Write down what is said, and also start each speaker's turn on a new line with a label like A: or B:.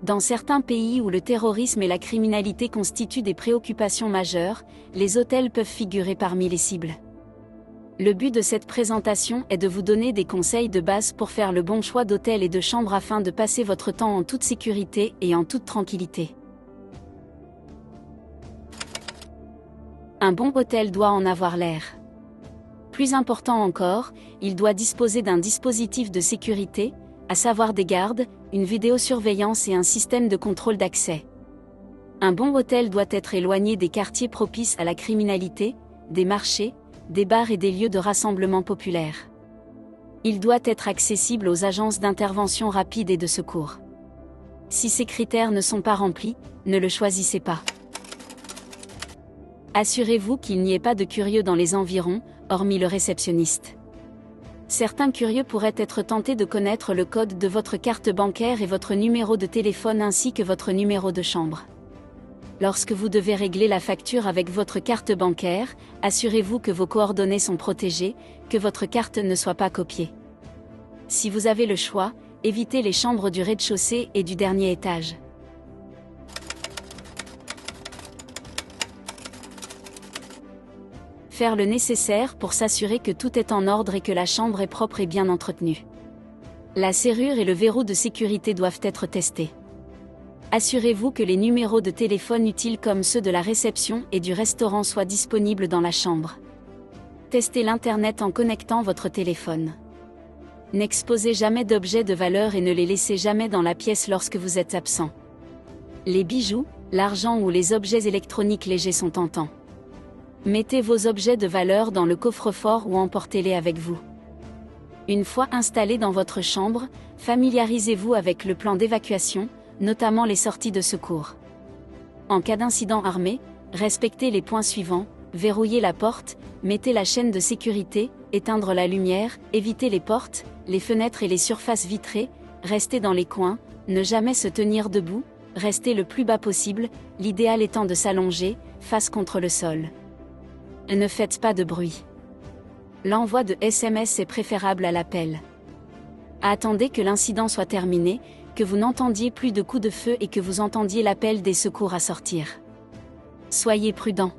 A: Dans certains pays où le terrorisme et la criminalité constituent des préoccupations majeures, les hôtels peuvent figurer parmi les cibles. Le but de cette présentation est de vous donner des conseils de base pour faire le bon choix d'hôtel et de chambre afin de passer votre temps en toute sécurité et en toute tranquillité. Un bon hôtel doit en avoir l'air. Plus important encore, il doit disposer d'un dispositif de sécurité, à savoir des gardes, une vidéosurveillance et un système de contrôle d'accès. Un bon hôtel doit être éloigné des quartiers propices à la criminalité, des marchés, des bars et des lieux de rassemblement populaires. Il doit être accessible aux agences d'intervention rapide et de secours. Si ces critères ne sont pas remplis, ne le choisissez pas. Assurez-vous qu'il n'y ait pas de curieux dans les environs, hormis le réceptionniste. Certains curieux pourraient être tentés de connaître le code de votre carte bancaire et votre numéro de téléphone ainsi que votre numéro de chambre. Lorsque vous devez régler la facture avec votre carte bancaire, assurez-vous que vos coordonnées sont protégées, que votre carte ne soit pas copiée. Si vous avez le choix, évitez les chambres du rez-de-chaussée et du dernier étage. Faire le nécessaire pour s'assurer que tout est en ordre et que la chambre est propre et bien entretenue. La serrure et le verrou de sécurité doivent être testés. Assurez-vous que les numéros de téléphone utiles comme ceux de la réception et du restaurant soient disponibles dans la chambre. Testez l'Internet en connectant votre téléphone. N'exposez jamais d'objets de valeur et ne les laissez jamais dans la pièce lorsque vous êtes absent. Les bijoux, l'argent ou les objets électroniques légers sont tentants. Mettez vos objets de valeur dans le coffre-fort ou emportez-les avec vous. Une fois installé dans votre chambre, familiarisez-vous avec le plan d'évacuation, notamment les sorties de secours. En cas d'incident armé, respectez les points suivants: verrouillez la porte, mettez la chaîne de sécurité, éteindre la lumière, évitez les portes, les fenêtres et les surfaces vitrées, restez dans les coins, ne jamais se tenir debout, restez le plus bas possible, l'idéal étant de s'allonger, face contre le sol. Ne faites pas de bruit. L'envoi de SMS est préférable à l'appel. Attendez que l'incident soit terminé, que vous n'entendiez plus de coups de feu et que vous entendiez l'appel des secours à sortir. Soyez prudent.